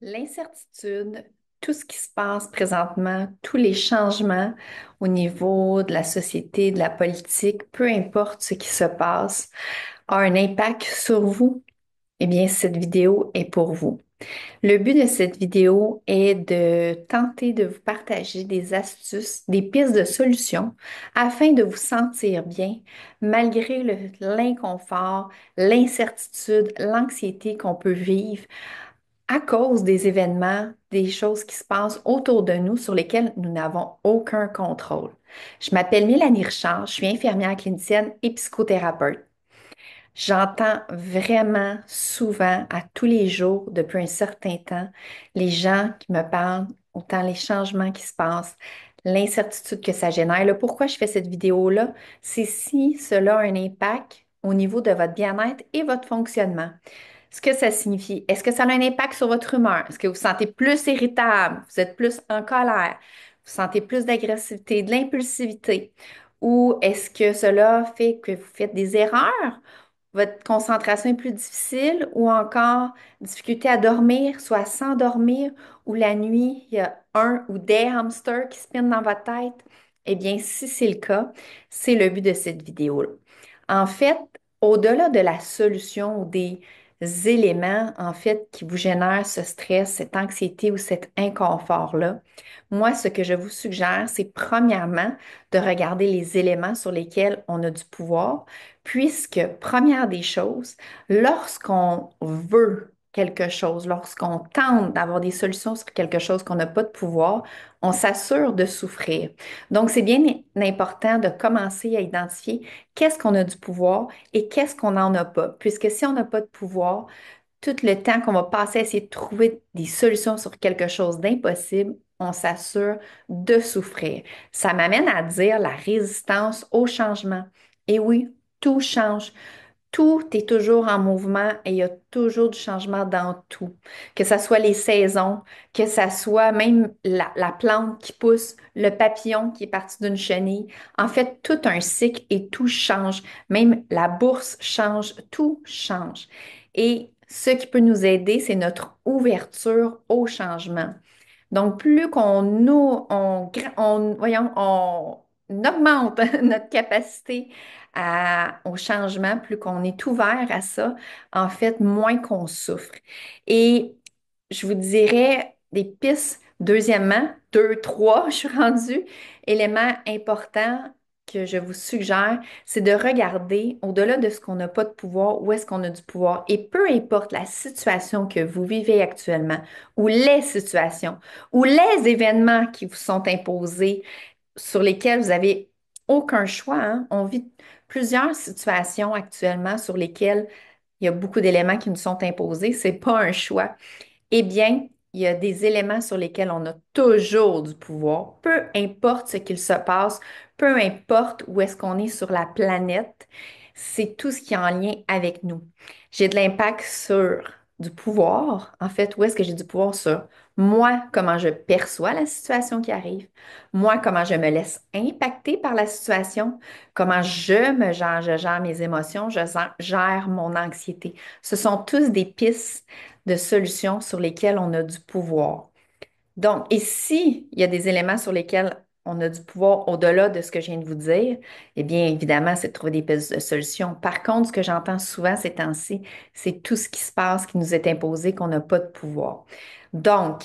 L'incertitude, tout ce qui se passe présentement, tous les changements au niveau de la société, de la politique, peu importe ce qui se passe, a un impact sur vous. Eh bien, cette vidéo est pour vous. Le but de cette vidéo est de tenter de vous partager des astuces, des pistes de solutions afin de vous sentir bien malgré l'inconfort, l'incertitude, l'anxiété qu'on peut vivre à cause des événements, des choses qui se passent autour de nous sur lesquelles nous n'avons aucun contrôle. Je m'appelle Mélanie Richard, je suis infirmière clinicienne et psychothérapeute. J'entends vraiment souvent, à tous les jours, depuis un certain temps, les gens qui me parlent, autant les changements qui se passent, l'incertitude que ça génère. Là, pourquoi je fais cette vidéo-là? C'est si cela a un impact au niveau de votre bien-être et votre fonctionnement. Ce que ça signifie, est-ce que ça a un impact sur votre humeur? Est-ce que vous vous sentez plus irritable? Vous êtes plus en colère? Vous sentez plus d'agressivité, de l'impulsivité? Ou est-ce que cela fait que vous faites des erreurs? Votre concentration est plus difficile ou encore difficulté à dormir, soit à s'endormir ou la nuit, il y a un ou des hamsters qui spinent dans votre tête? Eh bien, si c'est le cas, c'est le but de cette vidéo-là. En fait, au-delà de la solution ou des éléments, en fait, qui vous génèrent ce stress, cette anxiété ou cet inconfort-là, moi, ce que je vous suggère, c'est premièrement de regarder les éléments sur lesquels on a du pouvoir, puisque, première des choses, lorsqu'on veut quelque chose, lorsqu'on tente d'avoir des solutions sur quelque chose qu'on n'a pas de pouvoir, on s'assure de souffrir. Donc, c'est bien important de commencer à identifier qu'est-ce qu'on a du pouvoir et qu'est-ce qu'on n'en a pas. Puisque si on n'a pas de pouvoir, tout le temps qu'on va passer à essayer de trouver des solutions sur quelque chose d'impossible, on s'assure de souffrir. Ça m'amène à dire la résistance au changement. Et oui, tout change. Tout est toujours en mouvement et il y a toujours du changement dans tout. Que ce soit les saisons, que ce soit même la plante qui pousse, le papillon qui est parti d'une chenille. En fait, tout un cycle et tout change. Même la bourse change, tout change. Et ce qui peut nous aider, c'est notre ouverture au changement. Donc, plus on augmente notre capacité au changement, plus qu'on est ouvert à ça, en fait, moins qu'on souffre. Et je vous dirais des pistes, deuxièmement, deux, trois, je suis rendue, élément important que je vous suggère, c'est de regarder au-delà de ce qu'on n'a pas de pouvoir, où est-ce qu'on a du pouvoir. Et peu importe la situation que vous vivez actuellement, ou les situations, ou les événements qui vous sont imposés, sur lesquels vous avez aucun choix, hein. On vit plusieurs situations actuellement sur lesquelles il y a beaucoup d'éléments qui nous sont imposés. C'est pas un choix. Eh bien, il y a des éléments sur lesquels on a toujours du pouvoir, peu importe ce qu'il se passe, peu importe où est-ce qu'on est sur la planète, c'est tout ce qui est en lien avec nous. J'ai de l'impact sur du pouvoir. En fait, où est-ce que j'ai du pouvoir sur moi, comment je perçois la situation qui arrive, moi, comment je me laisse impacter par la situation, comment je gère mes émotions, gère mon anxiété. Ce sont tous des pistes de solutions sur lesquelles on a du pouvoir. Donc, et si il y a des éléments sur lesquels on a du pouvoir au-delà de ce que je viens de vous dire, eh bien, évidemment, c'est de trouver des pistes de solutions. Par contre, ce que j'entends souvent ces temps-ci, c'est tout ce qui se passe, qui nous est imposé, qu'on n'a pas de pouvoir. Donc,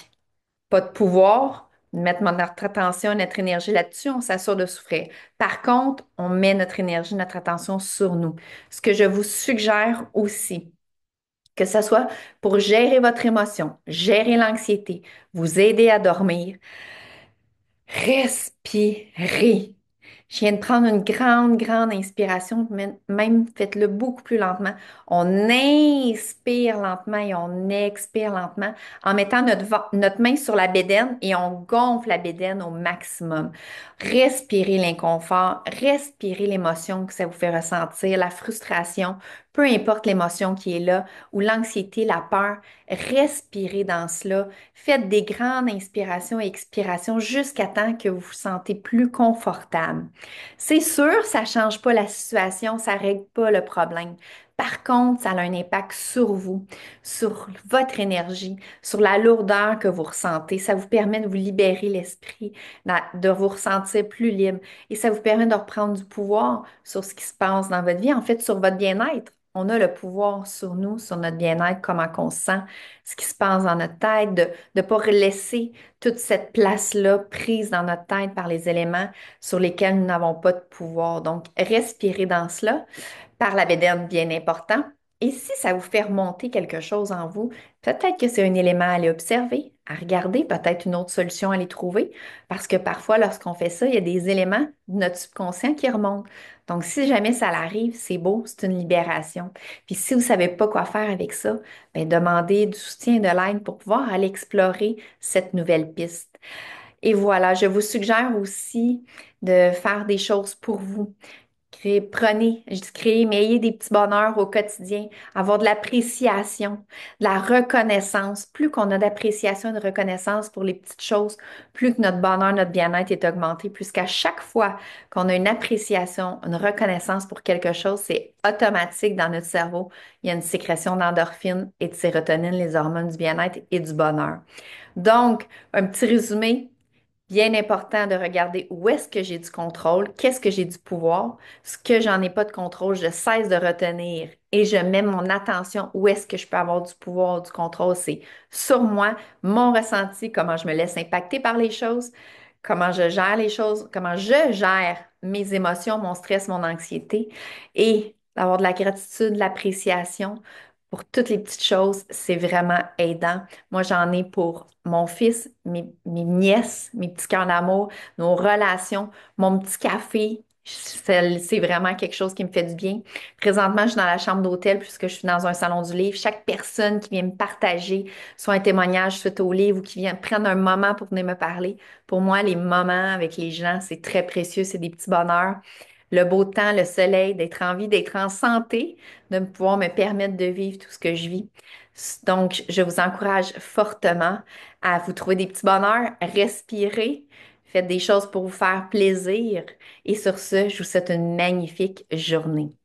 pas de pouvoir, mettre notre attention, notre énergie là-dessus, on s'assure de souffrir. Par contre, on met notre énergie, notre attention sur nous. Ce que je vous suggère aussi, que ce soit pour gérer votre émotion, gérer l'anxiété, vous aider à dormir, respirez. Je viens de prendre une grande, grande inspiration, même faites-le beaucoup plus lentement. On inspire lentement et on expire lentement en mettant notre main sur la bédaine et on gonfle la bédaine au maximum. Respirez l'inconfort, respirez l'émotion que ça vous fait ressentir, la frustration, peu importe l'émotion qui est là, ou l'anxiété, la peur, respirez dans cela. Faites des grandes inspirations et expirations jusqu'à temps que vous vous sentez plus confortable. C'est sûr, ça ne change pas la situation, ça ne règle pas le problème. Par contre, ça a un impact sur vous, sur votre énergie, sur la lourdeur que vous ressentez. Ça vous permet de vous libérer l'esprit, de vous ressentir plus libre et ça vous permet de reprendre du pouvoir sur ce qui se passe dans votre vie, en fait, sur votre bien-être. On a le pouvoir sur nous, sur notre bien-être, comment on se sent, ce qui se passe dans notre tête, de ne pas laisser toute cette place-là prise dans notre tête par les éléments sur lesquels nous n'avons pas de pouvoir. Donc, respirez dans cela par la bédaine, bien important. Et si ça vous fait remonter quelque chose en vous, peut-être que c'est un élément à aller observer, à regarder, peut-être une autre solution à aller trouver, parce que parfois, lorsqu'on fait ça, il y a des éléments de notre subconscient qui remontent. Donc, si jamais ça l'arrive, c'est beau, c'est une libération. Puis si vous ne savez pas quoi faire avec ça, ben, demandez du soutien, de l'aide pour pouvoir aller explorer cette nouvelle piste. Et voilà, je vous suggère aussi de faire des choses pour vous. Prenez, je dis créer, mais ayez des petits bonheurs au quotidien, avoir de l'appréciation, de la reconnaissance. Plus qu'on a d'appréciation et de reconnaissance pour les petites choses, plus que notre bonheur, notre bien-être est augmenté, puisqu'à chaque fois qu'on a une appréciation, une reconnaissance pour quelque chose, c'est automatique dans notre cerveau. Il y a une sécrétion d'endorphine et de sérotonine, les hormones du bien-être et du bonheur. Donc, un petit résumé. Bien important de regarder où est-ce que j'ai du contrôle, qu'est-ce que j'ai du pouvoir, ce que j'en ai pas de contrôle, je cesse de retenir et je mets mon attention où est-ce que je peux avoir du pouvoir, du contrôle, c'est sur moi, mon ressenti, comment je me laisse impacter par les choses, comment je gère les choses, comment je gère mes émotions, mon stress, mon anxiété et d'avoir de la gratitude, de l'appréciation pour toutes les petites choses, c'est vraiment aidant. Moi, j'en ai pour mon fils, mes nièces, mes petits cœurs d'amour, nos relations, mon petit café. C'est vraiment quelque chose qui me fait du bien. Présentement, je suis dans la chambre d'hôtel puisque je suis dans un salon du livre. Chaque personne qui vient me partager soit un témoignage suite au livre ou qui vient prendre un moment pour venir me parler, pour moi, les moments avec les gens, c'est très précieux, c'est des petits bonheurs. Le beau temps, le soleil, d'être en vie, d'être en santé, de pouvoir me permettre de vivre tout ce que je vis. Donc, je vous encourage fortement à vous trouver des petits bonheurs, respirer, faites des choses pour vous faire plaisir. Et sur ce, je vous souhaite une magnifique journée.